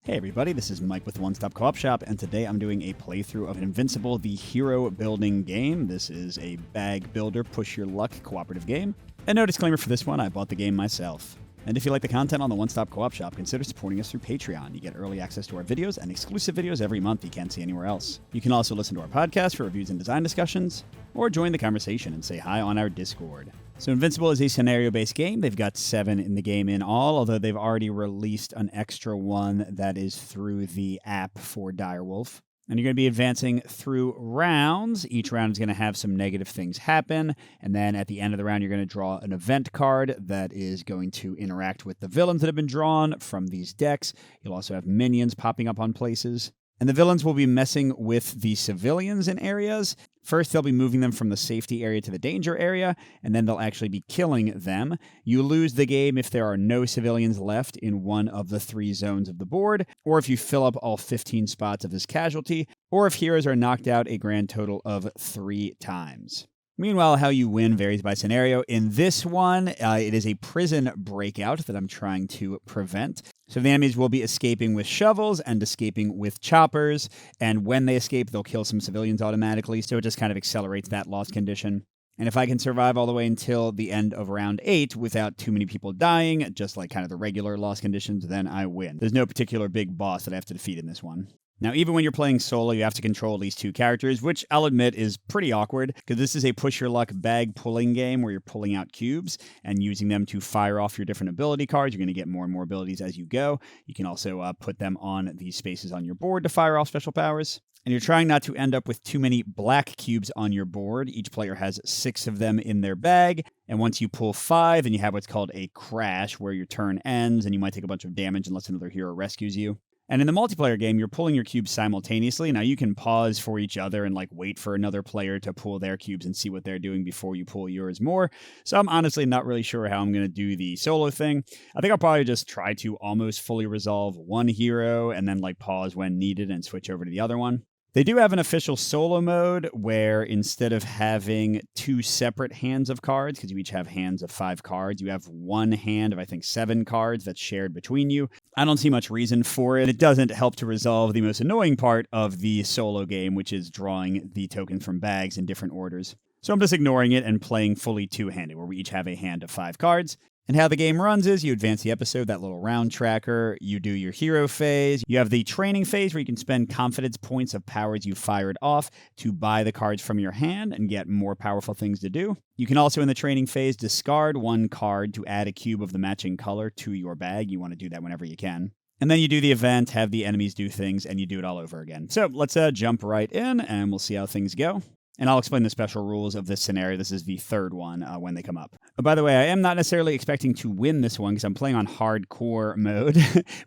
Hey everybody, this is Mike with One Stop Co-op Shop, and today I'm doing a playthrough of Invincible, the hero building game. This is a bag builder, push your luck cooperative game. And no disclaimer for this one, I bought the game myself. And if you like the content on the One Stop Co-op Shop, consider supporting us through Patreon. You get early access to our videos and exclusive videos every month you can't see anywhere else. You can also listen to our podcast for reviews and design discussions, or join the conversation and say hi on our Discord. So Invincible is a scenario-based game. They've got 7 in the game in all, although they've already released an extra one that is through the app for Direwolf. And you're going to be advancing through rounds. Each round is going to have some negative things happen. And then at the end of the round, you're going to draw an event card that is going to interact with the villains that have been drawn from these decks. You'll also have minions popping up on places. And the villains will be messing with the civilians in areas. First, they'll be moving them from the safety area to the danger area, and then they'll actually be killing them. You lose the game if there are no civilians left in one of the 3 zones of the board, or if you fill up all 15 spots of this casualty, or if heroes are knocked out a grand total of 3 times. Meanwhile, how you win varies by scenario. In this one, it is a prison breakout that I'm trying to prevent. So the enemies will be escaping with shovels and escaping with choppers, and when they escape, they'll kill some civilians automatically, so it just kind of accelerates that loss condition. And if I can survive all the way until the end of round 8 without too many people dying, just like kind of the regular loss conditions, then I win. There's no particular big boss that I have to defeat in this one. Now, even when you're playing solo, you have to control these 2 characters, which I'll admit is pretty awkward, because this is a push-your-luck bag-pulling game where you're pulling out cubes and using them to fire off your different ability cards. You're going to get more and more abilities as you go. You can also put them on these spaces on your board to fire off special powers. And you're trying not to end up with too many black cubes on your board. Each player has 6 of them in their bag, and once you pull 5, then you have what's called a crash, where your turn ends, and you might take a bunch of damage unless another hero rescues you. And in the multiplayer game, you're pulling your cubes simultaneously. Now, you can pause for each other and wait for another player to pull their cubes and see what they're doing before you pull yours more. So I'm honestly not really sure how I'm going to do the solo thing. I think I'll probably just try to almost fully resolve one hero and then pause when needed and switch over to the other one. They do have an official solo mode where instead of having 2 separate hands of cards, because you each have hands of 5 cards, you have one hand of, I think, 7 cards that's shared between you. I don't see much reason for it. It doesn't help to resolve the most annoying part of the solo game, which is drawing the tokens from bags in different orders. So I'm just ignoring it and playing fully 2-handed, where we each have a hand of 5 cards. And how the game runs is you advance the episode, that little round tracker, you do your hero phase, you have the training phase where you can spend confidence points of powers you fired off to buy the cards from your hand and get more powerful things to do. You can also in the training phase discard 1 card to add a cube of the matching color to your bag. You want to do that whenever you can. And then you do the event, have the enemies do things, and you do it all over again. So let's jump right in and we'll see how things go. And I'll explain the special rules of this scenario. This is the 3rd one when they come up. By the way, I am not necessarily expecting to win this one because I'm playing on hardcore mode,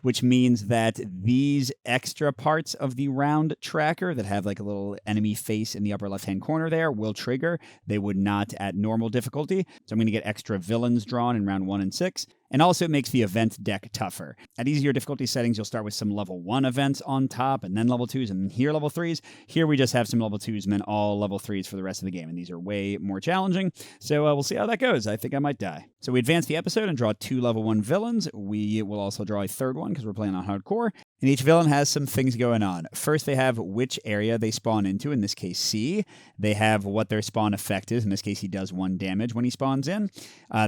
which means that these extra parts of the round tracker that have a little enemy face in the upper left-hand corner there will trigger. They would not at normal difficulty. So I'm going to get extra villains drawn in round 1 and 6. And also it makes the event deck tougher. At easier difficulty settings, you'll start with some level 1 events on top, and then level 2s, and here level 3s. Here we just have some level 2s and then all level 3s for the rest of the game, and these are way more challenging. So we'll see how that goes. I think I might die. So we advance the episode and draw 2 level 1 villains. We will also draw a 3rd one because we're playing on hardcore. And each villain has some things going on. First, they have which area they spawn into, in this case C. They have what their spawn effect is. In this case, he does 1 damage when he spawns in.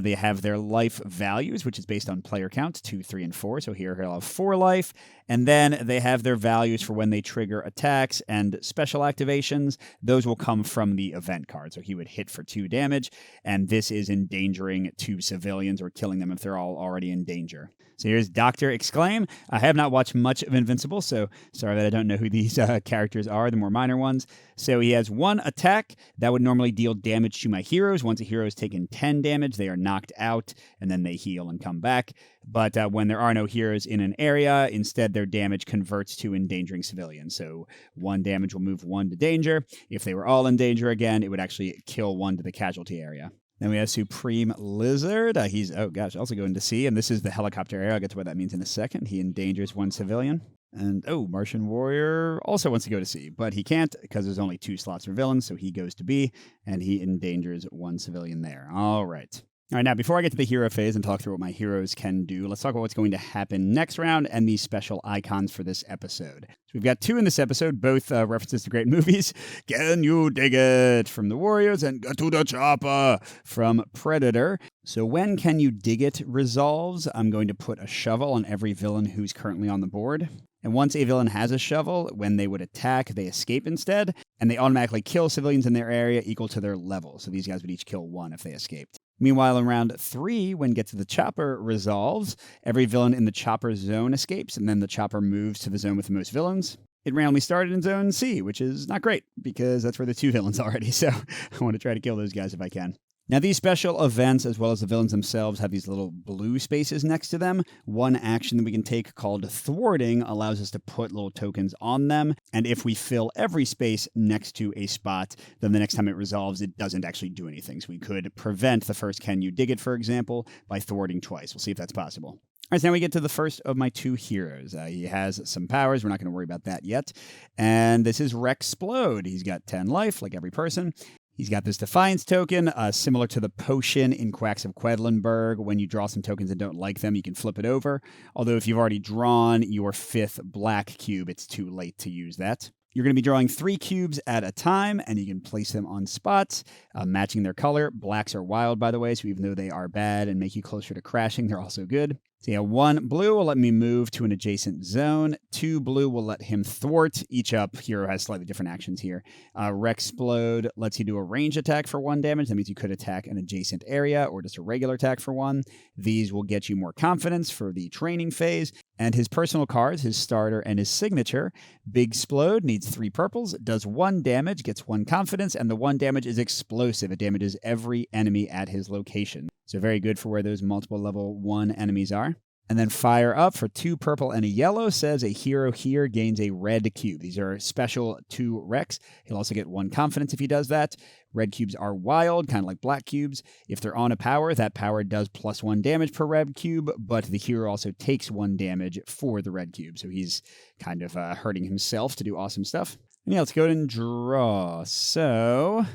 They have their life values, which is based on player count, 2, 3, and 4. So here he'll have 4 life. And then they have their values for when they trigger attacks and special activations. Those will come from the event card. So he would hit for 2 damage, and this is endangering 2 civilians or killing them if they're all already in danger. So here's Dr. Exclaim. I have not watched much of Invincible, so sorry that I don't know who these characters are, the more minor ones. So he has 1 attack that would normally deal damage to my heroes. Once a hero has taken 10 damage, they are knocked out, and then they heal and come back. But when there are no heroes in an area, instead their damage converts to endangering civilians. So 1 damage will move 1 to danger. If they were all in danger again, it would actually kill 1 to the casualty area. Then we have Supreme Lizard. He's, also going to sea, and this is the helicopter area. I'll get to what that means in a second. He endangers 1 civilian. And, Martian Warrior also wants to go to C, but he can't because there's only 2 slots for villains, so he goes to B, and he endangers 1 civilian there. All right. All right, now before I get to the hero phase and talk through what my heroes can do, let's talk about what's going to happen next round and these special icons for this episode. So we've got 2 in this episode, both references to great movies. Can you dig it? From the Warriors, and Get to the Chopper from Predator. So when Can You Dig It resolves, I'm going to put a shovel on every villain who's currently on the board. And once a villain has a shovel, when they would attack, they escape instead, and they automatically kill civilians in their area equal to their level. So these guys would each kill 1 if they escaped. Meanwhile, in round 3, when Get to the Chopper resolves, every villain in the Chopper zone escapes, and then the Chopper moves to the zone with the most villains. It randomly started in Zone C, which is not great, because that's where the 2 villains are already, so I want to try to kill those guys if I can. Now, these special events, as well as the villains themselves, have these little blue spaces next to them. One action that we can take called Thwarting allows us to put little tokens on them, and if we fill every space next to a spot, then the next time it resolves, it doesn't actually do anything. So we could prevent the first Can You Dig It, for example, by thwarting twice. We'll see if that's possible. All right, so now we get to the first of my 2 heroes. He has some powers. We're not going to worry about that yet. And this is Rexplode. He's got 10 life, like every person. He's got this Defiance token, similar to the potion in Quacks of Quedlinburg. When you draw some tokens and don't like them, you can flip it over. Although if you've already drawn your 5th black cube, it's too late to use that. You're going to be drawing 3 cubes at a time, and you can place them on spots, matching their color. Blacks are wild, by the way, so even though they are bad and make you closer to crashing, they're also good. So yeah, 1 blue will let me move to an adjacent zone. 2 blue will let him thwart. Each up hero has slightly different actions here. Rexplode lets you do a range attack for 1 damage. That means you could attack an adjacent area or just a regular attack for 1. These will get you more confidence for the training phase. And his personal cards, his starter, and his signature. Bigsplode needs 3 purples, does 1 damage, gets 1 confidence, and the 1 damage is explosive. It damages every enemy at his location. So very good for where those multiple level 1 enemies are. And then Fire Up for 2 purple and a yellow says a hero here gains a red cube. These are special to Rex. He'll also get 1 confidence if he does that. Red cubes are wild, kind of like black cubes. If they're on a power, that power does +1 damage per red cube, but the hero also takes 1 damage for the red cube. So he's kind of hurting himself to do awesome stuff. And yeah, let's go ahead and draw. So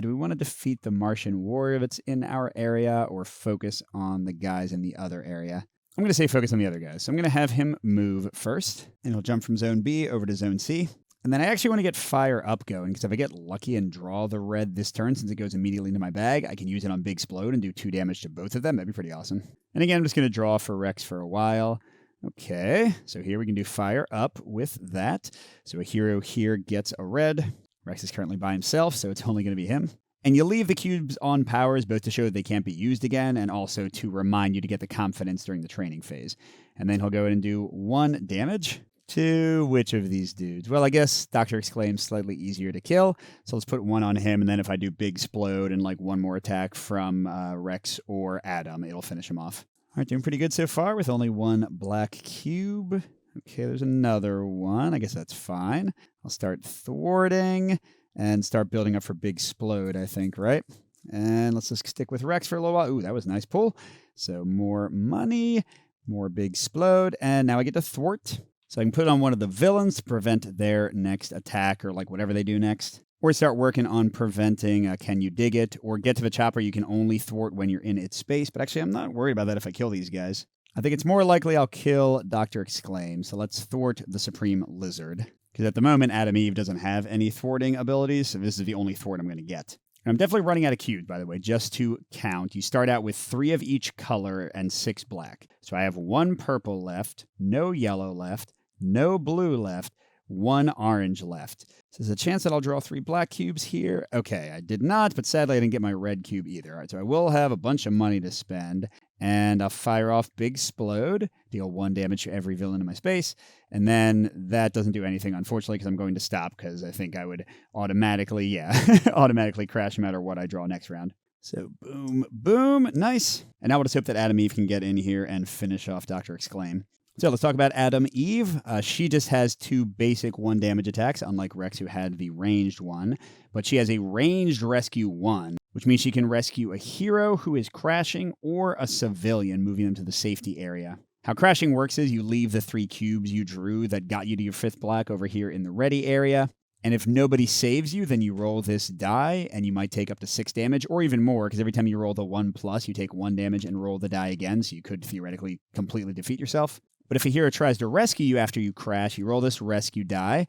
do we want to defeat the Martian warrior that's in our area or focus on the guys in the other area? I'm going to say focus on the other guys. So I'm going to have him move first, and he'll jump from Zone B over to Zone C. And then I actually want to get Fire Up going, because if I get lucky and draw the red this turn, since it goes immediately into my bag, I can use it on Bigsplode and do 2 damage to both of them. That'd be pretty awesome. And again, I'm just going to draw for Rex for a while. Okay, so here we can do Fire Up with that. So a hero here gets a red. Rex is currently by himself, so it's only going to be him. And you leave the cubes on powers both to show that they can't be used again and also to remind you to get the confidence during the training phase. And then he'll go in and do 1 damage to which of these dudes? Well, I guess Dr. Exclaim's slightly easier to kill, so let's put 1 on him, and then if I do Bigsplode and like 1 more attack from Rex or Adam, it'll finish him off. All right, doing pretty good so far with only 1 black cube. Okay, there's another one. I guess that's fine. I'll start thwarting and start building up for Bigsplode, I think, right? And let's just stick with Rex for a little while. Ooh, that was a nice pull. So more money, more Bigsplode, and now I get to thwart. So I can put it on one of the villains to prevent their next attack or like whatever they do next. Or start working on preventing Can You Dig It? Or Get to the Chopper. You can only thwart when you're in its space. But actually, I'm not worried about that if I kill these guys. I think it's more likely I'll kill Dr. Exclaim. So let's thwart the Supreme Lizard. Because at the moment, Adam Eve doesn't have any thwarting abilities. So this is the only thwart I'm going to get. And I'm definitely running out of cubes, by the way, just to count. You start out with 3 of each color and 6 black. So I have 1 purple left, no yellow left, no blue left, 1 orange left. So there's a chance that I'll draw 3 black cubes here. Okay, I did not, but sadly I didn't get my red cube either. All right, so I will have a bunch of money to spend, and I'll fire off Bigsplode, deal 1 damage to every villain in my space, and then that doesn't do anything, unfortunately, because I'm going to stop, because I think I would automatically, automatically crash no matter what I draw next round. So boom, boom, nice. And now we'll just hope that Adam Eve can get in here and finish off Dr. Exclaim. So let's talk about Adam Eve. She just has 2 basic 1 damage attacks, unlike Rex, who had the ranged one. But she has a ranged rescue 1, which means she can rescue a hero who is crashing or a civilian, moving them to the safety area. How crashing works is you leave the 3 cubes you drew that got you to your 5th black over here in the ready area. And if nobody saves you, then you roll this die, and you might take up to 6 damage, or even more, because every time you roll the 1+, you take 1 damage and roll the die again, so you could theoretically completely defeat yourself. But if a hero tries to rescue you after you crash, you roll this rescue die.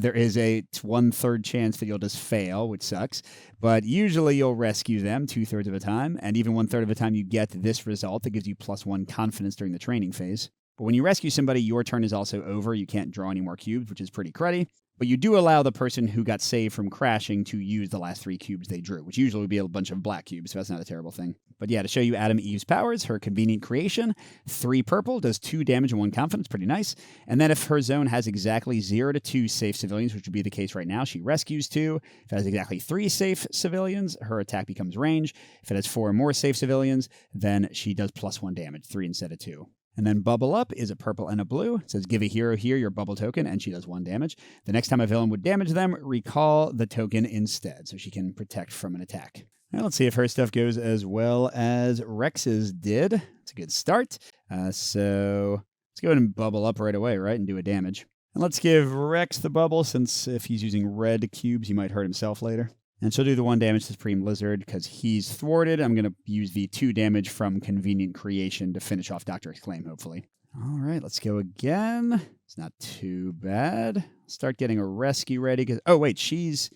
There is a 1/3 chance that you'll just fail, which sucks. But usually you'll rescue them 2/3 of the time, and even 1/3 of the time you get this result that gives you +1 confidence during the training phase. But when you rescue somebody, your turn is also over. You can't draw any more cubes, which is pretty cruddy. But you do allow the person who got saved from crashing to use the last 3 cubes they drew, which usually would be a bunch of black cubes, so that's not a terrible thing. But yeah, to show you Adam Eve's powers, her convenient creation, 3 purple, does 2 damage and 1 confidence, pretty nice. And then if her zone has exactly 0 to 2 safe civilians, which would be the case right now, she rescues 2. If it has exactly 3 safe civilians, her attack becomes range. If it has 4 or more safe civilians, then she does +1 damage, 3 instead of 2. And then Bubble Up is a purple and a blue. It says, give a hero here your bubble token, and she does 1 damage. The next time a villain would damage them, recall the token instead, so she can protect from an attack. Now let's see if her stuff goes as well as Rex's did. It's a good start. So let's go ahead and Bubble Up right away, right, and do a damage. And let's give Rex the bubble, since if he's using red cubes, he might hurt himself later. And she'll do the 1 damage to Supreme Lizard because he's thwarted. I'm going to use the 2 damage from Convenient Creation to finish off Dr. Exclaim, hopefully. All right, let's go again. It's not too bad. Start getting a rescue ready. Oh, wait, she's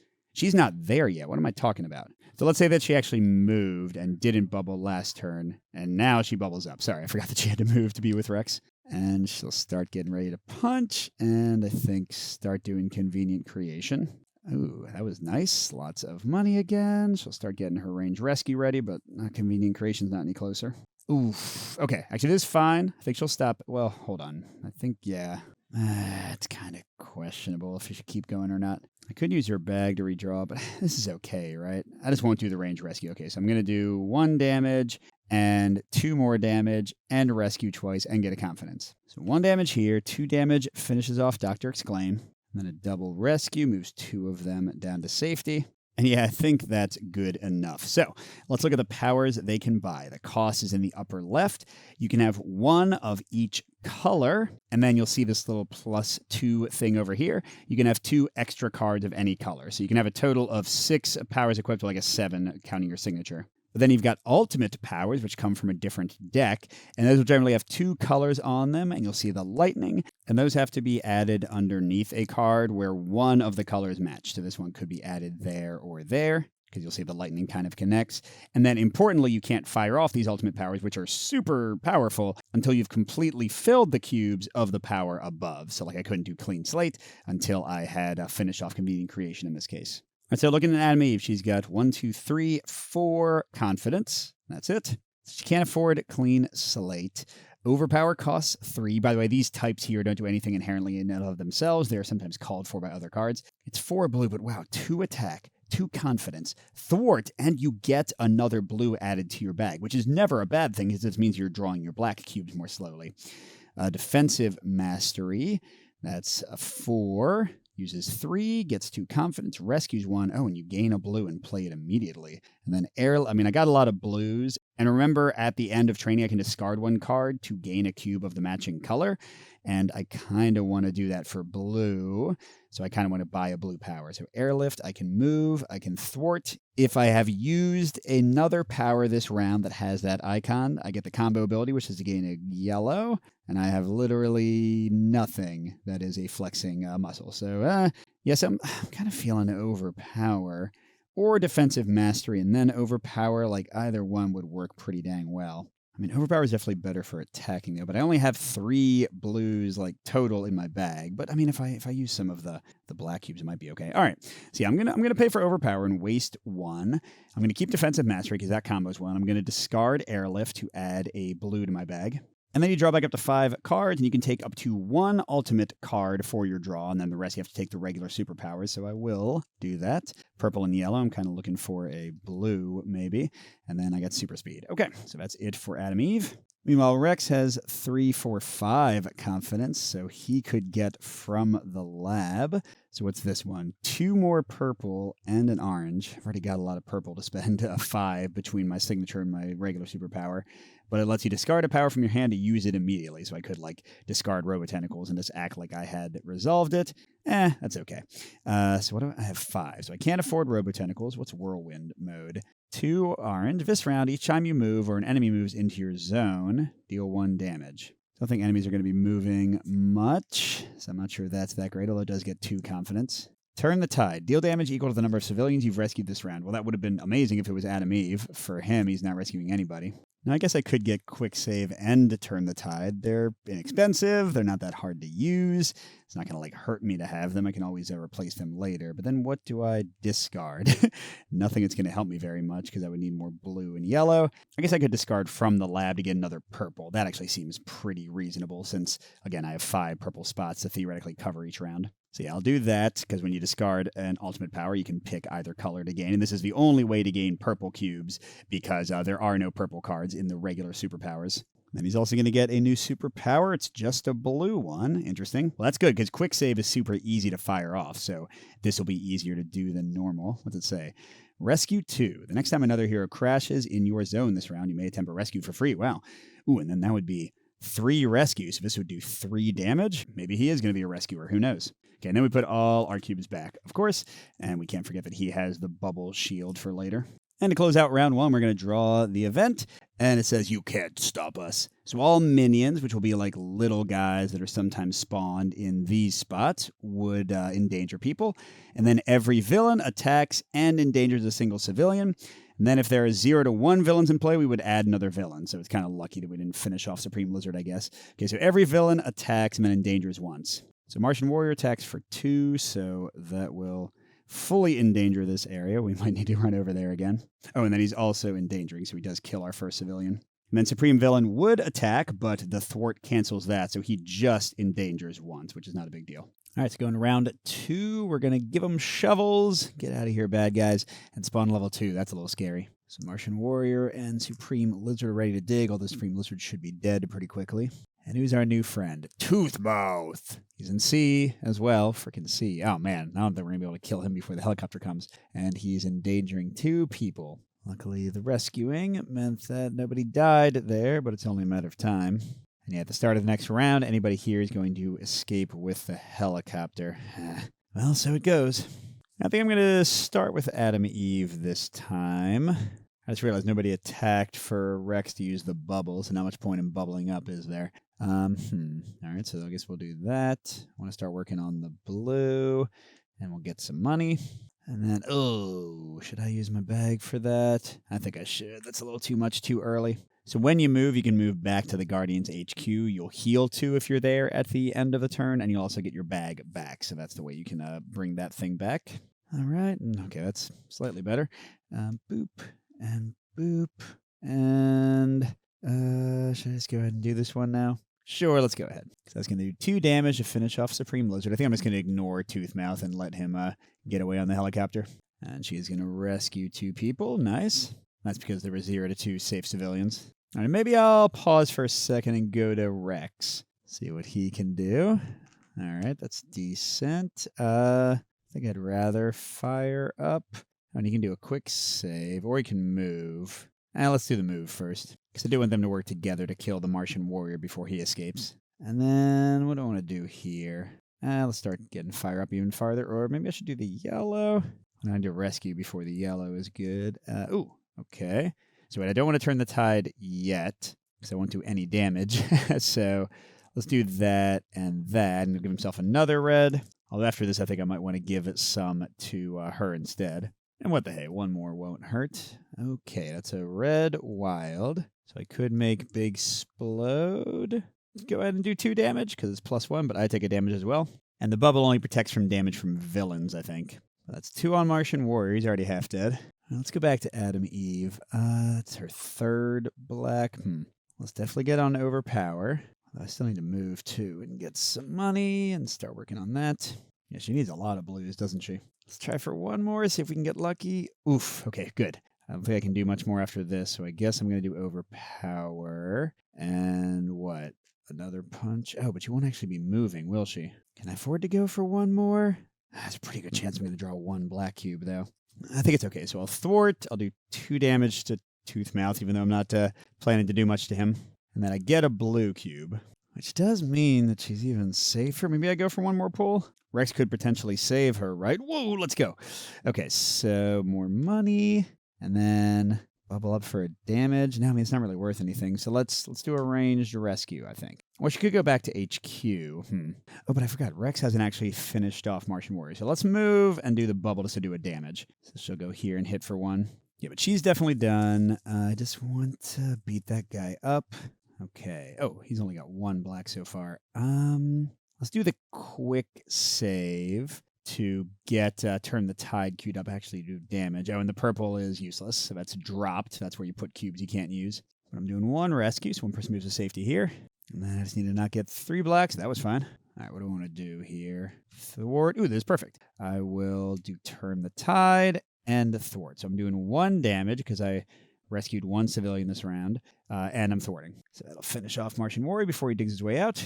not there yet. What am I talking about? So let's say that she actually moved and didn't bubble last turn, and now she bubbles up. Sorry, I forgot that she had to move to be with Rex. And she'll start getting ready to punch, and I think start doing Convenient Creation. Ooh, that was nice. Lots of money again. She'll start getting her range rescue ready, but Convenient Creation's not any closer. Oof. Okay, actually, this is fine. I think she'll stop. Well, hold on. I think, yeah. It's kind of questionable if she should keep going or not. I could use her bag to redraw, but this is okay, right? I just won't do the range rescue. Okay, so I'm going to do 1 damage and 2 more damage and rescue twice and get a confidence. So 1 damage here, 2 damage finishes off Dr. Exclaim. And then a double rescue moves 2 of them down to safety. And yeah, I think that's good enough. So let's look at the powers that they can buy. The cost is in the upper left. You can have 1 of each color, and then you'll see this little +2 thing over here. You can have 2 extra cards of any color. So you can have a total of 6 powers equipped to like a 7, counting your signature. But then you've got ultimate powers, which come from a different deck, and those will generally have 2 colors on them, and you'll see the lightning, and those have to be added underneath a card where 1 of the colors match. So this one could be added there or there, because you'll see the lightning kind of connects. And then importantly, you can't fire off these ultimate powers, which are super powerful, until you've completely filled the cubes of the power above. So like I couldn't do Clean Slate until I had finished off Convenient Creation in this case. All right, so looking at Adam Eve, she's got 1, 2, 3, 4 confidence. That's it. She can't afford Clean Slate. Overpower costs 3. By the way, these types here don't do anything inherently in and of themselves. They are sometimes called for by other cards. It's 4 blue, but wow, 2 attack, 2 confidence, thwart, and you get another blue added to your bag, which is never a bad thing because this means you're drawing your black cubes more slowly. Defensive Mastery, that's a 4. Uses 3, gets 2 confidence, rescues 1. Oh, and you gain a blue and play it immediately. And then I got a lot of blues. And remember, at the end of training, I can discard 1 card to gain a cube of the matching color. And I kind of want to do that for blue. So I kind of want to buy a blue power. So Airlift, I can move, I can thwart. If I have used another power this round that has that icon, I get the combo ability, which is to gain a yellow. And I have literally nothing that is a flexing muscle. So, yes, I'm kind of feeling Overpower or Defensive Mastery, and then Overpower. Like either one would work pretty dang well. I mean, Overpower is definitely better for attacking, though, but I only have 3 blues, like, total in my bag. But, I mean, if I use some of the black cubes, it might be okay. All right. So, yeah, I'm gonna pay for Overpower and waste 1. I'm going to keep Defensive Mastery because that combos 1. I'm going to discard Airlift to add a blue to my bag. And then you draw back up to 5 cards, and you can take up to 1 ultimate card for your draw, and then the rest you have to take the regular superpowers, so I will do that. Purple and yellow, I'm kind of looking for a blue, maybe. And then I got super speed. Okay, so that's it for Adam Eve. Meanwhile, Rex has 3, 4, 5 confidence, so he could get from the lab. So what's this one? 2 more purple and an orange. I've already got a lot of purple to spend 5 between my signature and my regular superpower. but it lets you discard a power from your hand to use it immediately. So I could like discard Robo-Tentacles and just act like I had resolved it. That's okay. So what do I have? 5. So I can't afford Robo-Tentacles. What's Whirlwind mode? 2 orange. This round, each time you move or an enemy moves into your zone, deal 1 damage. I don't think enemies are going to be moving much, so I'm not sure that's that great, although it does get 2 confidence. Turn the tide. Deal damage equal to the number of civilians you've rescued this round. Well, that would have been amazing if it was Adam Eve. For him, he's not rescuing anybody. Now, I guess I could get quick save and turn the tide. They're inexpensive. They're not that hard to use. It's not going to like hurt me to have them. I can always replace them later. But then what do I discard? Nothing that's going to help me very much because I would need more blue and yellow. I guess I could discard from the lab to get another purple. That actually seems pretty reasonable since, again, I have 5 purple spots to theoretically cover each round. So yeah, I'll do that because when you discard an ultimate power, you can pick either color to gain. And this is the only way to gain purple cubes because there are no purple cards in the regular superpowers. Then he's also going to get a new superpower. It's just a blue one. Interesting. Well, that's good because quick save is super easy to fire off. So this will be easier to do than normal. What's it say? Rescue 2. The next time another hero crashes in your zone this round, you may attempt a rescue for free. Wow. Ooh, and then that would be 3 rescues. So this would do 3 damage. Maybe he is going to be a rescuer. Who knows? Okay, and then we put all our cubes back, of course, and we can't forget that he has the bubble shield for later. And to close out round 1, we're going to draw the event, and it says, you can't stop us. So all minions, which will be like little guys that are sometimes spawned in these spots, would endanger people. And then every villain attacks and endangers a single civilian. And then if there are 0 to 1 villains in play, we would add another villain. So it's kind of lucky that we didn't finish off Supreme Lizard, I guess. Okay, so every villain attacks and then endangers once. So Martian Warrior attacks for 2, so that will fully endanger this area. We might need to run over there again. Oh, and then he's also endangering, so he does kill our first civilian. And then Supreme Villain would attack, but the thwart cancels that, so he just endangers once, which is not a big deal. All right, so going to round 2, we're going to give him shovels. Get out of here, bad guys. And spawn level 2. That's a little scary. So Martian Warrior and Supreme Lizard are ready to dig, although Supreme Lizard should be dead pretty quickly. And who's our new friend? Toothmouth. He's in C as well. Freaking C. Oh, man. I don't think we're going to be able to kill him before the helicopter comes. And he's endangering 2 people. Luckily, the rescuing meant that nobody died there, but it's only a matter of time. And yeah, at the start of the next round, anybody here is going to escape with the helicopter. Well, so it goes. I think I'm going to start with Adam Eve this time. I just realized nobody attacked for Rex to use the bubble, so not much point in bubbling up, is there? All right, so I guess we'll do that. I want to start working on the blue, and we'll get some money. And then, should I use my bag for that? I think I should. That's a little too much too early. So when you move, you can move back to the Guardians HQ. You'll heal 2 if you're there at the end of the turn, and you'll also get your bag back. So that's the way you can bring that thing back. All right. Okay, that's slightly better. Boop and boop. And should I just go ahead and do this one now? Sure, let's go ahead. So that's going to do 2 damage to finish off Supreme Lizard. I think I'm just going to ignore Toothmouth and let him get away on the helicopter. And she's going to rescue 2 people. Nice. That's because there were 0 to 2 safe civilians. All right, maybe I'll pause for a second and go to Rex. See what he can do. All right, that's decent. I think I'd rather fire up. And he can do a quick save, or he can move. Let's do the move first, because I do want them to work together to kill the Martian Warrior before he escapes. And then, what do I want to do here? Let's start getting fire up even farther, or maybe I should do the yellow. I need to rescue before the yellow is good. Okay. So wait, I don't want to turn the tide yet, because I won't do any damage. So let's do that, and give himself another red. Although after this, I think I might want to give it some to her instead. And what the hey, 1 more won't hurt. Okay, that's a red wild. So I could make Big Explode. Go ahead and do 2 damage, because it's +1, but I take a damage as well. And the bubble only protects from damage from villains, I think. That's 2 on Martian Warrior. He's already half dead. Let's go back to Adam Eve. It's her 3rd black. Let's definitely get on Overpower. I still need to move, too, and get some money and start working on that. Yeah, she needs a lot of blues, doesn't she? Let's try for 1 more, see if we can get lucky. Oof. Okay, good. I don't think I can do much more after this, so I guess I'm going to do Overpower. And what? Another punch? Oh, but she won't actually be moving, will she? Can I afford to go for 1 more? That's a pretty good chance I'm going to draw 1 black cube, though. I think it's okay. So I'll thwart. I'll do 2 damage to tooth mouth, even though I'm not planning to do much to him. And then I get a blue cube, which does mean that she's even safer. Maybe I go for one more pull? Rex could potentially save her, right? Whoa, let's go. Okay, so more money, and then bubble up for a damage. No, I mean, it's not really worth anything, so let's do a ranged rescue, I think. Or she could go back to HQ. Oh, but I forgot. Rex hasn't actually finished off Martian Warrior, so let's move and do the bubble just to do a damage. So she'll go here and hit for one. Yeah, but she's definitely done. I just want to beat that guy up. Okay. Oh, he's only got one black so far. Let's do the quick save to get Turn the Tide queued up, actually do damage. Oh, and the purple is useless, so that's dropped. That's where you put cubes you can't use. But I'm doing one rescue, so one person moves to safety here. And then I just need to not get 3 blacks. That was fine. All right, what do I want to do here? Thwart. Ooh, this is perfect. I will do Turn the Tide and the Thwart. So I'm doing 1 damage because I rescued 1 civilian this round, and I'm thwarting. So that'll finish off Martian Warrior before he digs his way out.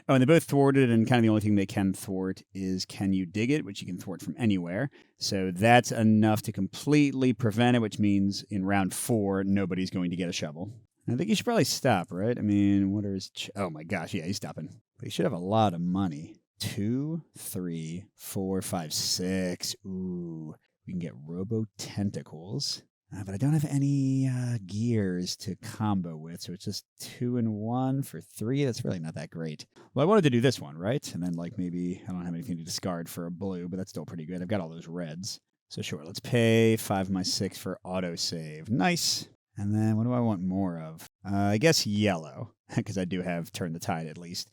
Oh, and they both thwarted, and kind of the only thing they can thwart is Can You Dig It, which you can thwart from anywhere. So that's enough to completely prevent it, which means in round 4, nobody's going to get a shovel. I think he should probably stop, right? I mean, what are his... oh my gosh, yeah, he's stopping. But he should have a lot of money. 2, 3, 4, 5, 6. Ooh, we can get Robo Tentacles. But I don't have any gears to combo with, so it's just 2 and 1 for 3. That's really not that great. Well, I wanted to do this one, right? And then, like, maybe I don't have anything to discard for a blue, but that's still pretty good. I've got all those reds. So sure, let's pay 5 of my 6 for autosave. Nice. And then what do I want more of? I guess yellow, because I do have Turn the Tide at least,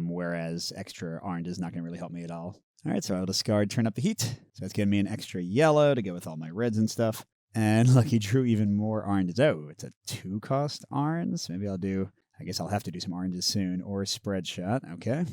whereas extra orange is not going to really help me at all. All right, so I'll discard Turn Up the Heat. So that's getting me an extra yellow to go with all my reds and stuff. And Lucky drew even more oranges. Oh, it's a 2-cost orange. Maybe I guess I'll have to do some oranges soon. Or Spread Shot. Okay.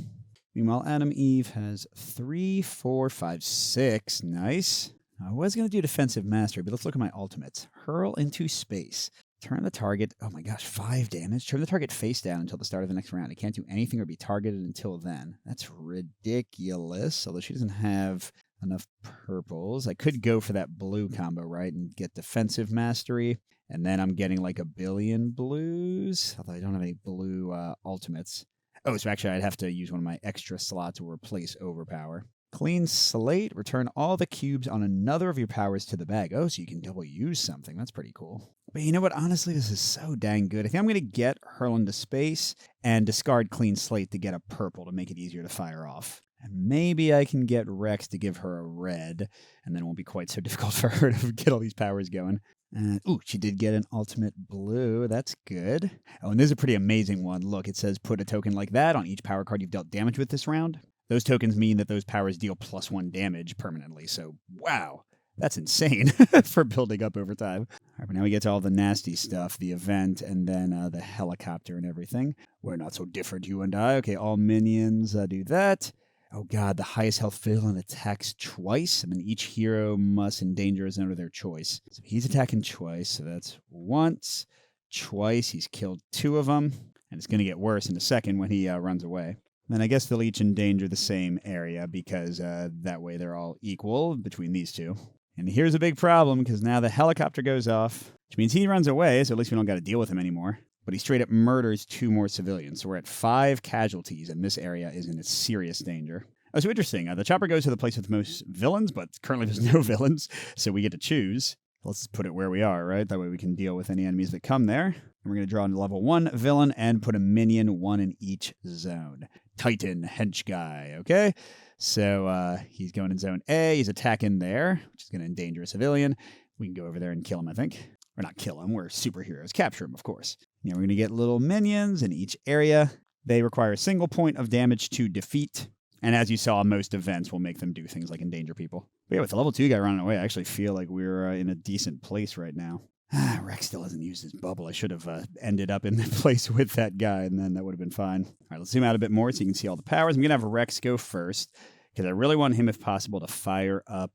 Meanwhile, Adam Eve has 3, 4, 5, 6. Nice. I was going to do Defensive Mastery, but let's look at my ultimates. Hurl into space. Turn the target. Oh my gosh, 5 damage. Turn the target face down until the start of the next round. It can't do anything or be targeted until then. That's ridiculous. Although she doesn't have enough purples. I could go for that blue combo, right, and get Defensive Mastery, and then I'm getting like a billion blues, although I don't have any blue ultimates. Oh, so actually I'd have to use one of my extra slots to replace Overpower. Clean Slate, return all the cubes on another of your powers to the bag. Oh, so you can double use something. That's pretty cool. But you know what? Honestly, this is so dang good. I think I'm going to get Hurl into space and discard Clean Slate to get a purple to make it easier to fire off. And maybe I can get Rex to give her a red, and then it won't be quite so difficult for her to get all these powers going. And, ooh, she did get an ultimate blue. That's good. Oh, and this is a pretty amazing one. Look, it says put a token like that on each power card you've dealt damage with this round. Those tokens mean that those powers deal +1 damage permanently. So, wow, that's insane for building up over time. All right, but now we get to all the nasty stuff, the event, and then the helicopter and everything. We're not so different, you and I. Okay, all minions do that. Oh god, the highest health villain attacks twice, and then each hero must endanger a zone of their choice. So he's attacking twice, so that's once, twice. He's killed 2 of them, and it's going to get worse in a second when he runs away. Then I guess they'll each endanger the same area, because that way they're all equal between these 2. And here's a big problem, because now the helicopter goes off, which means he runs away, so at least we don't got to deal with him anymore. But he straight up murders 2 more civilians. So we're at 5 casualties, and this area is in serious danger. Oh, so interesting. The chopper goes to the place with most villains, but currently there's no villains, so we get to choose. Let's just put it where we are, right? That way we can deal with any enemies that come there. And we're going to draw a level 1 villain and put a minion 1 in each zone. Titan Hench Guy, okay? So he's going in zone A. He's attacking there, which is going to endanger a civilian. We can go over there and kill him, I think. Or not kill him, we're superheroes. Capture him, of course. We're going to get little minions in each area. They require a single point of damage to defeat. And as you saw, most events will make them do things like endanger people. But yeah, with the level 2 guy running away, I actually feel like we're in a decent place right now. Rex still hasn't used his bubble. I should have ended up in the place with that guy, and then that would have been fine. All right, let's zoom out a bit more so you can see all the powers. I'm going to have Rex go first, because I really want him, if possible, to fire up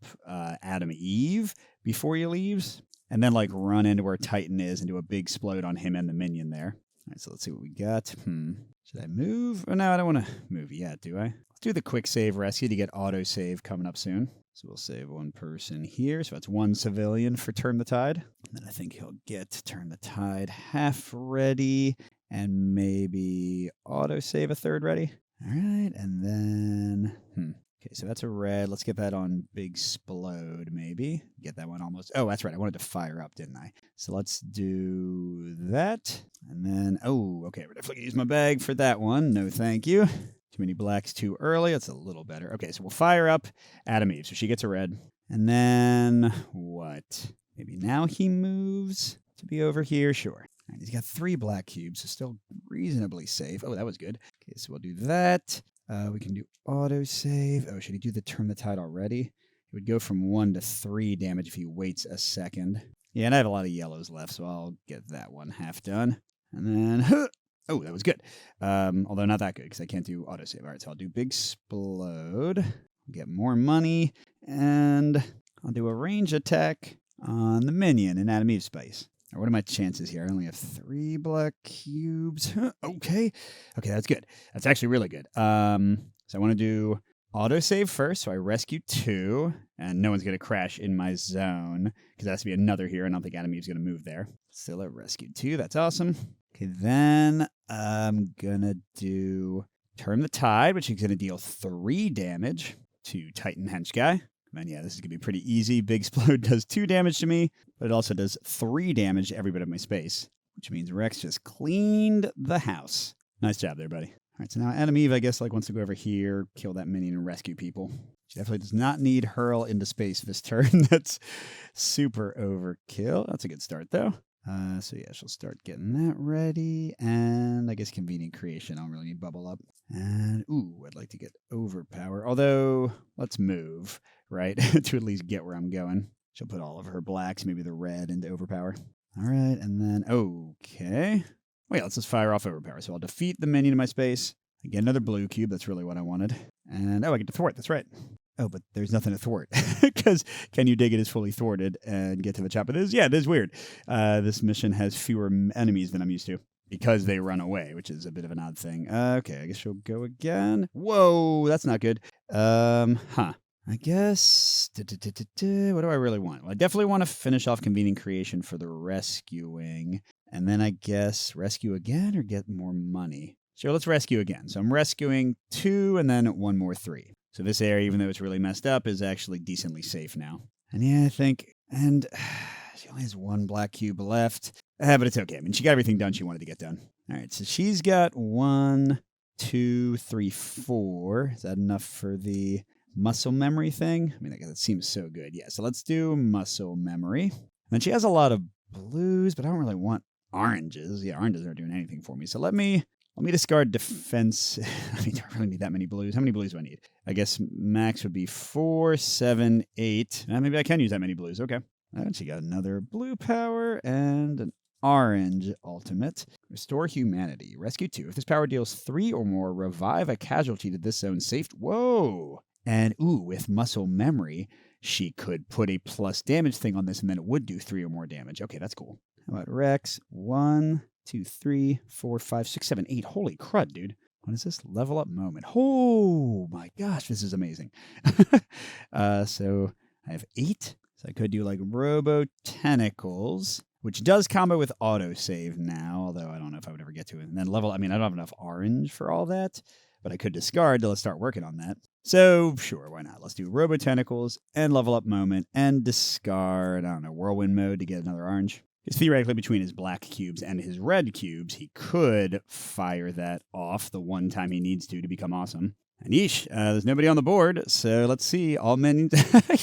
Adam Eve before he leaves. And then, like, run into where Titan is and do a big explode on him and the minion there. All right, so let's see what we got. Should I move? Oh, no, I don't want to move yet, do I? Let's do the quick save rescue to get auto save coming up soon. So we'll save one person here. So that's one civilian for Turn the Tide. And then I think he'll get Turn the Tide half ready and maybe auto save a third ready. All right. And then, okay, so that's a red. Let's get that on Big Splode, maybe. Get that one almost. Oh, that's right. I wanted to fire up, didn't I? So let's do that. And then, oh, okay. We're definitely going to use my bag for that one. No, thank you. Too many blacks too early. That's a little better. Okay, so we'll fire up Adam Eve. So she gets a red. And then what? Maybe now he moves to be over here. Sure. All right, he's got 3 black cubes, so still reasonably safe. Oh, that was good. Okay, so we'll do that. We can do auto save. Oh, should he do the Turn the Tide already? It would go from 1 to 3 damage if he waits a second. Yeah, and I have a lot of yellows left, so I'll get that one half done. And then, oh, that was good. Although not that good because I can't do autosave. All right, so I'll do Big Splode, get more money, and I'll do a range attack on the minion in Adam Eve space. Right, what are my chances here? I only have 3 black cubes. Okay, that's good. That's actually really good. So I want to do autosave first, so I rescue 2, and no one's going to crash in my zone because there has to be another here, and I don't think Adam Eve's going to move there. Still at rescue 2. That's awesome. Okay, then I'm going to do Turn the Tide, which is going to deal 3 damage to Titan Hench Guy. And yeah, this is going to be pretty easy. Big Splode does 2 damage to me, but it also does 3 damage to every bit of my space, which means Rex just cleaned the house. Nice job there, buddy. All right, so now Adam Eve, I guess, wants to go over here, kill that minion, and rescue people. She definitely does not need hurl into space this turn. That's super overkill. That's a good start, though. So yeah, she'll start getting that ready, and I guess convenient creation. I don't really need bubble up. And ooh, I'd like to get overpower. Although let's move, right, to at least get where I'm going. She'll put all of her blacks, maybe the red, into overpower. All right, and then okay. Wait, let's just fire off overpower. So I'll defeat the minion in my space. I get another blue cube. That's really what I wanted. And I get to thwart. That's right. Oh, but there's nothing to thwart because Can You Dig It is fully thwarted and get to the top of this. Yeah, it is weird. This mission has fewer enemies than I'm used to because they run away, which is a bit of an odd thing. Okay, I guess she'll go again. Whoa, that's not good. I guess, what do I really want? Well, I definitely want to finish off convenient creation for the rescuing. And then I guess rescue again or get more money. Sure, let's rescue again. So I'm rescuing 2 and then 1 more 3. So this area, even though it's really messed up, is actually decently safe now. And yeah, I think, and she only has 1 black cube left. But it's okay. I mean, she got everything done she wanted to get done. All right, so she's got 1, 2, 3, 4. Is that enough for the muscle memory thing? I mean, I guess it seems so good. Yeah, so let's do muscle memory. And then she has a lot of blues, but I don't really want oranges. Yeah, oranges aren't doing anything for me. So let me discard defense. I mean, do I really need that many blues? How many blues do I need? I guess max would be 4, 7, 8. Maybe I can use that many blues. Okay. And she got another blue power and an orange ultimate. Restore humanity. Rescue 2. If this power deals 3 or more, revive a casualty to this zone safe. Whoa. And with muscle memory, she could put a plus damage thing on this and then it would do 3 or more damage. Okay, that's cool. How about Rex? 1, 2, 3, 4, 5, 6, 7, 8. Holy crud, dude. What is this? Level up moment. Oh my gosh, this is amazing. So I have 8. So I could do like Robo Tentacles, which does combo with autosave now, although I don't know if I would ever get to it. And then level, I don't have enough orange for all that, but I could discard to let's start working on that. So sure, why not? Let's do Robo Tentacles and level up moment and discard, I don't know, Whirlwind mode to get another orange. Because theoretically, between his black cubes and his red cubes, he could fire that off the one time he needs to become awesome. And yeesh, there's nobody on the board, so let's see. All minions,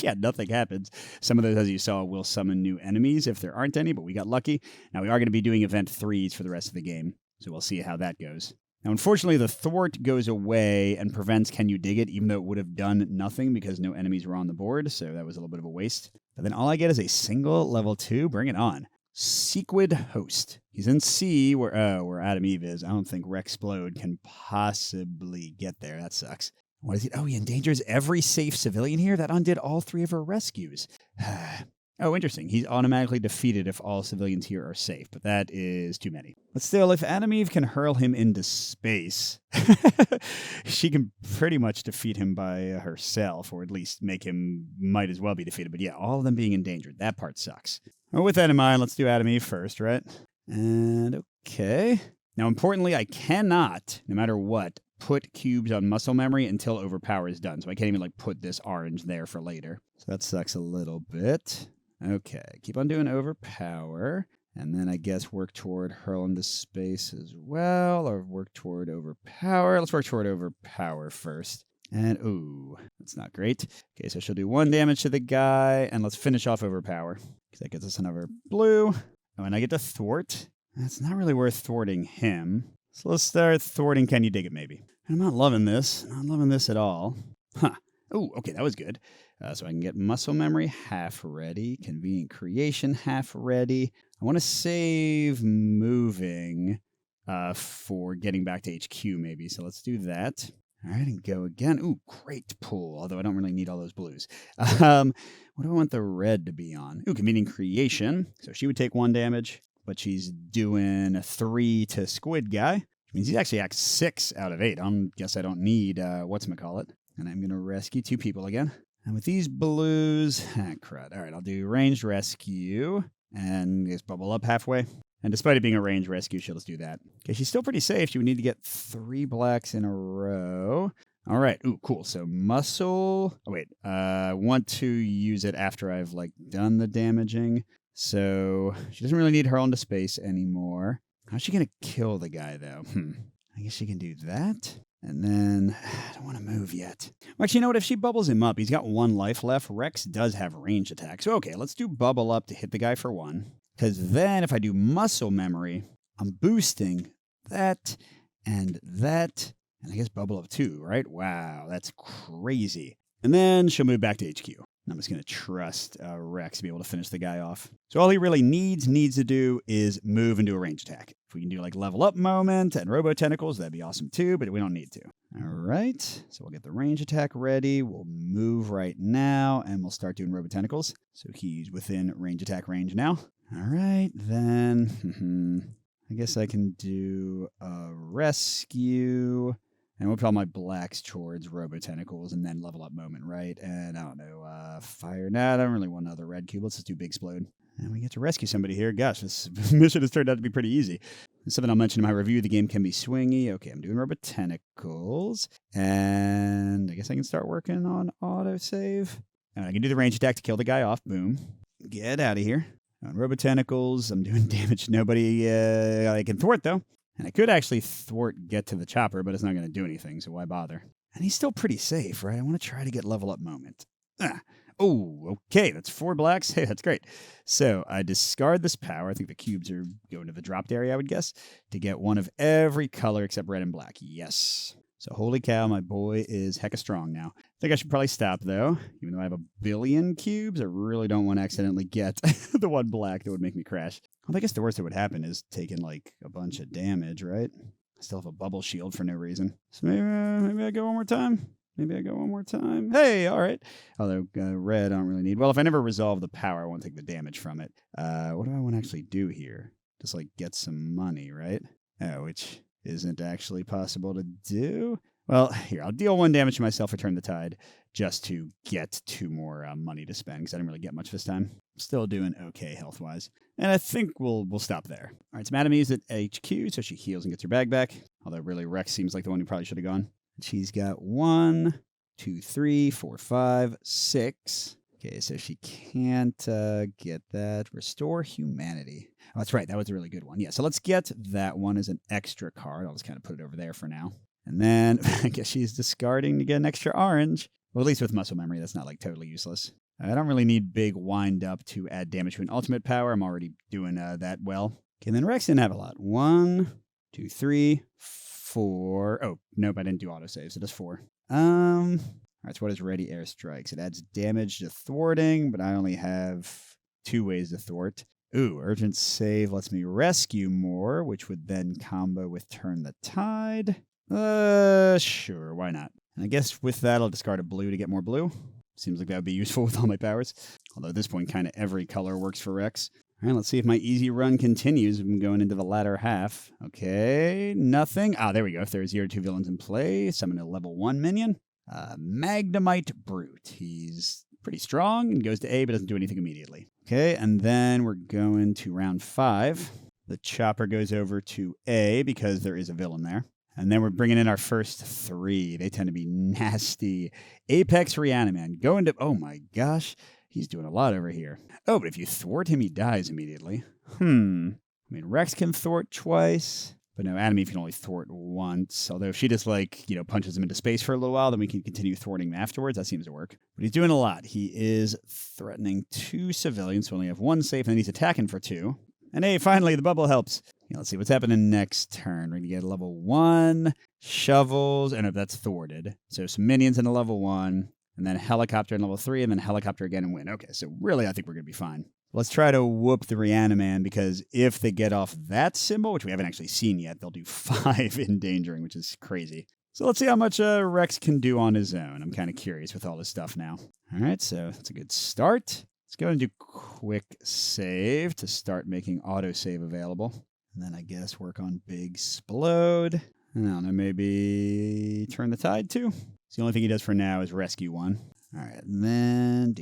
yeah, nothing happens. Some of those, as you saw, will summon new enemies if there aren't any, but we got lucky. Now, we are going to be doing event 3s for the rest of the game, so we'll see how that goes. Now, unfortunately, the thwart goes away and prevents Can You Dig It, even though it would have done nothing because no enemies were on the board, so that was a little bit of a waste. But then all I get is a single level 2. Bring it on. Sequid Host. He's in C, where Adam Eve is. I don't think Rex Splode can possibly get there. That sucks. What is he? Oh, he endangers every safe civilian here? That undid all 3 of her rescues. Oh, interesting. He's automatically defeated if all civilians here are safe, but that is too many. But still, if Adam Eve can hurl him into space, she can pretty much defeat him by herself, or at least make him might as well be defeated. But yeah, all of them being endangered, that part sucks. Well, with that in mind, let's do Adam Eve first, right? And okay. Now, importantly, I cannot, no matter what, put cubes on muscle memory until overpower is done. So I can't even like put this orange there for later. So that sucks a little bit. Okay, keep on doing overpower. And then I guess work toward hurl into space as well, or work toward overpower. Let's work toward overpower first. And, ooh, that's not great. Okay, so she'll do 1 damage to the guy, and let's finish off overpower, because that gets us another blue. Oh, and I get to thwart. That's not really worth thwarting him. So let's start thwarting Can You Dig It, maybe. I'm not loving this. Not loving this at all. Huh. Oh, okay, that was good. So I can get muscle memory half ready. Convenient creation half ready. I want to save moving for getting back to HQ, maybe. So let's do that. All right, and go again. Ooh, great pull, although I don't really need all those blues. What do I want the red to be on? Ooh, convenient creation. So she would take 1 damage, but she's doing 3 to Squid Guy, which means he's actually at 6 out of 8. I guess I don't need whatchamacallit. And I'm going to rescue 2 people again. And with these blues, crud. All right, I'll do ranged rescue and just bubble up halfway. And despite it being a range rescue, she'll just do that. Okay, she's still pretty safe. She would need to get 3 blacks in a row. All right. Ooh, cool. So muscle. Oh, wait. Want to use it after I've, done the damaging. So she doesn't really need hurl into space anymore. How's she going to kill the guy, though? I guess she can do that. And then, I don't want to move yet. Well, actually, you know what? If she bubbles him up, he's got 1 life left. Rex does have range attack. So, okay, let's do bubble up to hit the guy for 1. Because then if I do muscle memory, I'm boosting that and that. And I guess bubble up 2, right? Wow, that's crazy. And then she'll move back to HQ. I'm just going to trust Rex to be able to finish the guy off. So all he really needs to do is move and do a range attack. If we can do level up moment and robo tentacles, that'd be awesome too, but we don't need to. All right, so we'll get the range attack ready. We'll move right now and we'll start doing robo tentacles. So he's within range attack range now. All right, then I guess I can do a rescue. And we'll put all my blacks towards robo-tentacles and then level up moment, right? And I don't know, fire. Nah, I don't really want another red cube. Let's just do big explode. And we get to rescue somebody here. Gosh, this mission has turned out to be pretty easy. Something I'll mention in my review, the game can be swingy. Okay, I'm doing robo-tentacles. And I guess I can start working on autosave. And I can do the range attack to kill the guy off. Boom. Get out of here. On robo-tentacles, I'm doing damage. Nobody I can thwart, though. And I could actually thwart get to the chopper, but it's not going to do anything, so why bother? And he's still pretty safe, right? I want to try to get level up moment. Oh, okay, that's 4 blacks. Hey, that's great. So I discard this power. I think the cubes are going to the dropped area, I would guess, to get 1 of every color except red and black. Yes. So holy cow, my boy is hecka strong now. I think I should probably stop, though. Even though I have 1 billion cubes, I really don't want to accidentally get the 1 black that would make me crash. Well, I guess the worst that would happen is taking, a bunch of damage, right? I still have a bubble shield for no reason. So maybe I go one more time. Hey, all right. Although red I don't really need. Well, if I never resolve the power, I won't take the damage from it. What do I want to actually do here? Just, get some money, right? Oh, which isn't actually possible to do. Well, here, I'll deal 1 damage to myself for Turn the Tide just to get 2 more money to spend because I didn't really get much this time. Still doing okay health-wise. And I think we'll stop there. All right, so Madam E's at HQ, so she heals and gets her bag back. Although really Rex seems like the one who probably should have gone. She's got 1, 2, 3, 4, 5, 6. Okay, so she can't get that. Restore Humanity. Oh, that's right. That was a really good one. Yeah, so let's get that one as an extra card. I'll just kind of put it over there for now. And then I guess she's discarding to get an extra orange. Well, at least with muscle memory, that's not totally useless. I don't really need big wind up to add damage to an ultimate power. I'm already doing that well. Okay, and then Rex didn't have a lot. 1, 2, 3, 4. Oh, nope, I didn't do autosave, so just 4. All right, so what is Ready Air Strikes? It adds damage to thwarting, but I only have 2 ways to thwart. Ooh, Urgent Save lets me rescue more, which would then combo with Turn the Tide. Sure, why not? And I guess with that, I'll discard a blue to get more blue. Seems like that would be useful with all my powers. Although at this point, kind of every color works for Rex. All right, let's see if my easy run continues. I'm going into the latter half. Okay, nothing. Ah, there we go. If there are 0 to 2 villains in play, summon a level 1 minion. Magnemite Brute. He's pretty strong and goes to A, but doesn't do anything immediately. Okay, and then we're going to round 5. The chopper goes over to A because there is a villain there. And then we're bringing in our first 3. They tend to be nasty. Apex Reaniman. Going to... Oh my gosh. He's doing a lot over here. Oh, but if you thwart him, he dies immediately. I mean, Rex can thwart twice. But no, Adameve can only thwart once. Although if she just, punches him into space for a little while, then we can continue thwarting him afterwards. That seems to work. But he's doing a lot. He is threatening 2 civilians, so only have 1 safe, and then he's attacking for 2. And hey, finally, the bubble helps. Yeah, let's see what's happening next turn. We're going to get a level 1, shovels, and that's thwarted. So some minions in a level 1, and then helicopter in level 3, and then helicopter again and win. Okay, so really I think we're going to be fine. Let's try to whoop the Reaniman, because if they get off that symbol, which we haven't actually seen yet, they'll do 5 endangering, which is crazy. So let's see how much Rex can do on his own. I'm kind of curious with all this stuff now. All right, so that's a good start. Let's go and do quick save to start making autosave available. And then I guess work on Big Explode. I don't know, maybe turn the tide too? So the only thing he does for now is rescue 1. All right, and then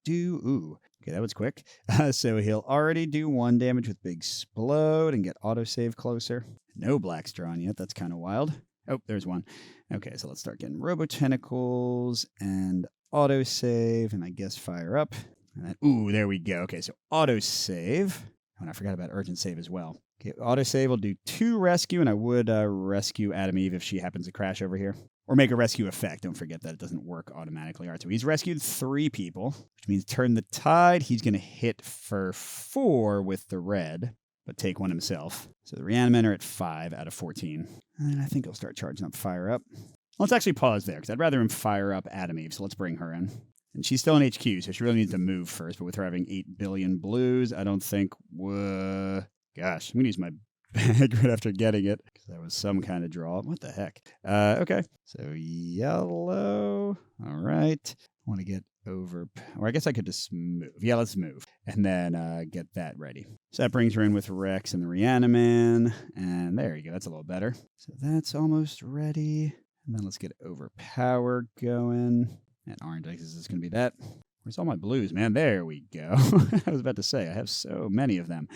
Ooh, okay, that was quick. So he'll already do 1 damage with Big Explode and get autosave closer. No blacks drawn yet. That's kind of wild. Oh, there's 1. Okay, so let's start getting Robo-Tentacles and autosave, and I guess fire up. And then, ooh, there we go. Okay, so autosave. Oh, and I forgot about urgent save as well. Okay, autosave will do 2 rescue, and I would rescue Adameve if she happens to crash over here. Or make a rescue effect. Don't forget that it doesn't work automatically. All right, so he's rescued 3 people, which means turn the tide. He's going to hit for 4 with the red, but take 1 himself. So the Reanimen are at 5 out of 14. And I think he'll start charging up fire up. Let's actually pause there, because I'd rather him fire up Adameve, so let's bring her in. And she's still in HQ, so she really needs to move first. But with her having 8 billion blues, I don't think... Gosh, I'm going to use my bag right after getting it, because that was some kind of draw. What the heck? Okay, so yellow. All right. I want to get over... Or I guess I could just move. Yeah, let's move. And then get that ready. So that brings her in with Rex and the Reaniman. And there you go. That's a little better. So that's almost ready. And then let's get Overpower going. And orange, I guess is going to be that. Where's all my blues, man? There we go. I was about to say, I have so many of them.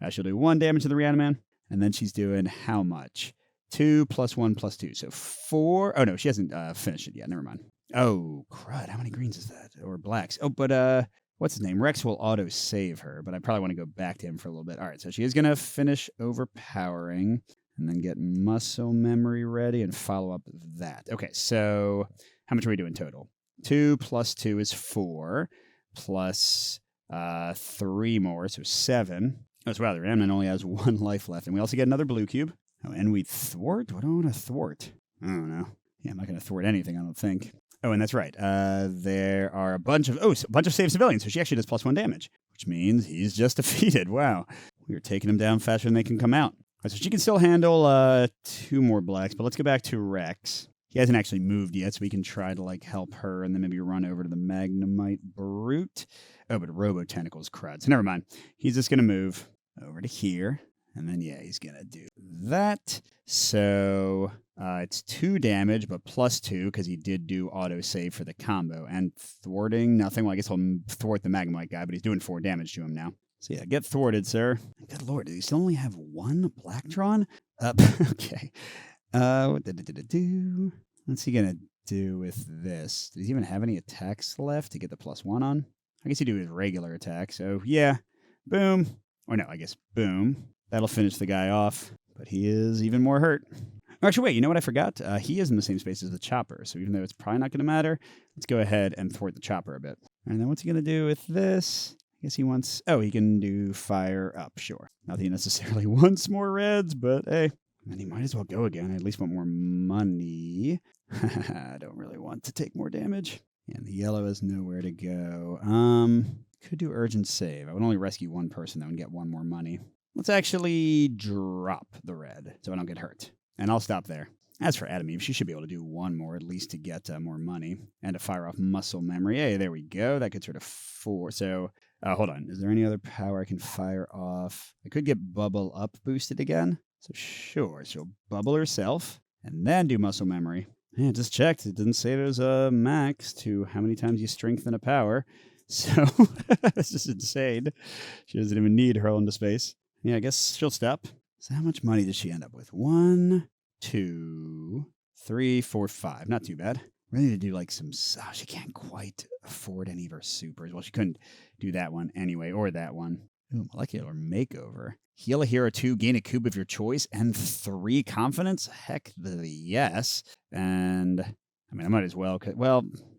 She'll do 1 damage to the Reaniman. And then she's doing how much? 2 plus 1 plus 2. So 4. Oh, no, she hasn't finished it yet. Never mind. Oh, crud. How many greens is that? Or blacks? Oh, but what's his name? Rex will auto-save her, but I probably want to go back to him for a little bit. All right, so she is going to finish overpowering and then get muscle memory ready and follow up that. Okay, so how much are we doing total? 2 plus 2 is 4, plus 3 more, so 7. Oh, so wow, the Ramman only has 1 life left. And we also get another blue cube. Oh, and we thwart? What do I want to thwart? I don't know. Yeah, I'm not going to thwart anything, I don't think. Oh, and that's right. There are a bunch of saved civilians, so she actually does plus 1 damage, which means he's just defeated. Wow. We were taking him down faster than they can come out. Right, so she can still handle 2 more blacks, but let's go back to Rex. He hasn't actually moved yet, so we can try to, help her and then maybe run over to the Magnemite Brute. Oh, but Robo-Tentacles crud. So never mind. He's just going to move over to here. And then, yeah, he's going to do that. So it's 2 damage, but plus 2, because he did do autosave for the combo. And thwarting, nothing. Well, I guess I'll thwart the Magnemite guy, but he's doing 4 damage to him now. So yeah, get thwarted, sir. Good lord, does he still only have 1 black drawn? Okay. What did it do? What's he going to do with this? Does he even have any attacks left to get the plus 1 on? I guess he do his regular attack. So yeah, boom. Or no, I guess boom. That'll finish the guy off. But he is even more hurt. Actually, wait, you know what I forgot? He is in the same space as the chopper. So even though it's probably not going to matter, let's go ahead and thwart the chopper a bit. And then what's he going to do with this? I guess he wants... Oh, he can do fire up, sure. Not that he necessarily wants more reds, but hey. And he might as well go again. I at least want more money. I don't really want to take more damage. And the yellow has nowhere to go. Could do urgent save. I would only rescue 1 person, though, and get 1 more money. Let's actually drop the red so I don't get hurt. And I'll stop there. As for Adam Eve, she should be able to do one more at least to get more money and to fire off muscle memory. Hey, there we go. That gets her to 4. So, hold on. Is there any other power I can fire off? I could get bubble up boosted again. So sure, she'll bubble herself and then do muscle memory. Yeah, just checked. It didn't say there's a max to how many times you strengthen a power. So that's just insane. She doesn't even need hurl into space. Yeah, I guess she'll stop. So how much money does she end up with? 1, 2, 3, 4, 5. Not too bad. We need to do like some... Oh, she can't quite afford any of her supers. Well, she couldn't do that one anyway, or that one. Ooh, molecular makeover. Heal a hero 2, gain a cube of your choice, and 3 confidence? Heck the yes. And, I mean, I might as well...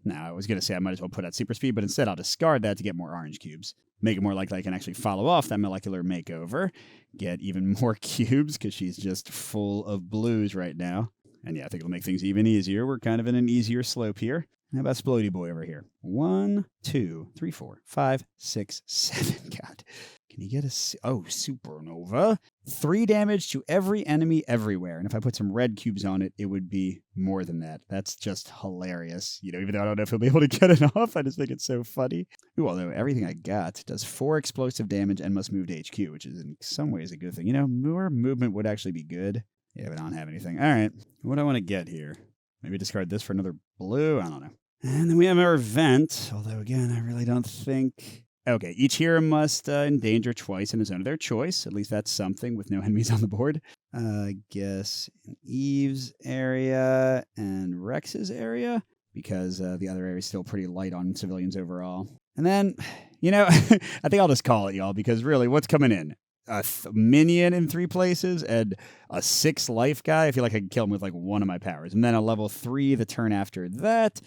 No, I was going to say I might as well put out super speed, but instead I'll discard that to get more orange cubes. Make it more likely I can actually follow off that molecular makeover. Get even more cubes, because she's just full of blues right now. And yeah, I think it'll make things even easier. We're kind of in an easier slope here. How about Splody Boy over here? 1, 2, 3, 4, 5, 6, 7. God. Can you get a... Oh, Supernova. 3 damage to every enemy everywhere. And if I put some red cubes on it, it would be more than that. That's just hilarious. You know, even though I don't know if he'll be able to get it off, I just think it's so funny. Ooh, although everything I got does 4 explosive damage and must move to HQ, which is in some ways a good thing. You know, more movement would actually be good. Yeah, but I don't have anything. All right. What do I want to get here? Maybe discard this for another blue? I don't know. And then we have our event, although, again, I really don't think... Okay, each hero must endanger twice in a zone of their choice. At least that's something with no enemies on the board. I guess in Eve's area and Rex's area, because the other area is still pretty light on civilians overall. And then, you know, I think I'll just call it, y'all, because really, what's coming in? A minion in 3 places and a 6 life guy. I feel like I can kill him with like one of my powers. And then a level 3 the turn after that.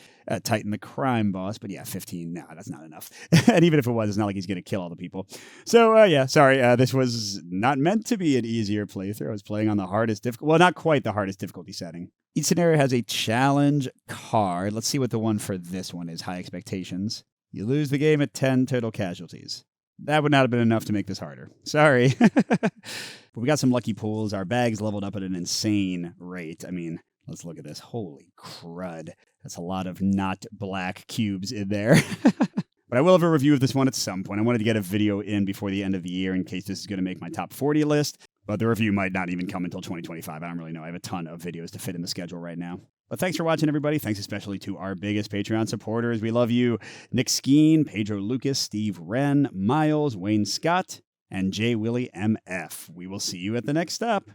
Titan the crime boss. But yeah, 15. No, that's not enough. And even if it was, it's not like he's going to kill all the people. So yeah, sorry. This was not meant to be an easier playthrough. I was playing on the hardest difficulty. Well, not quite the hardest difficulty setting. Each scenario has a challenge card. Let's see what the one for this one is. High expectations. You lose the game at 10 total casualties. That would not have been enough to make this harder. Sorry. But we got some lucky pulls. Our bags leveled up at an insane rate. I mean, let's look at this. Holy crud. That's a lot of not black cubes in there. But I will have a review of this one at some point. I wanted to get a video in before the end of the year in case this is going to make my top 40 list. But the review might not even come until 2025. I don't really know. I have a ton of videos to fit in the schedule right now. But thanks for watching, everybody. Thanks especially to our biggest Patreon supporters. We love you. Nick Skeen, Pedro Lucas, Steve Wren, Miles, Wayne Scott, and J. Willie MF. We will see you at the next stop.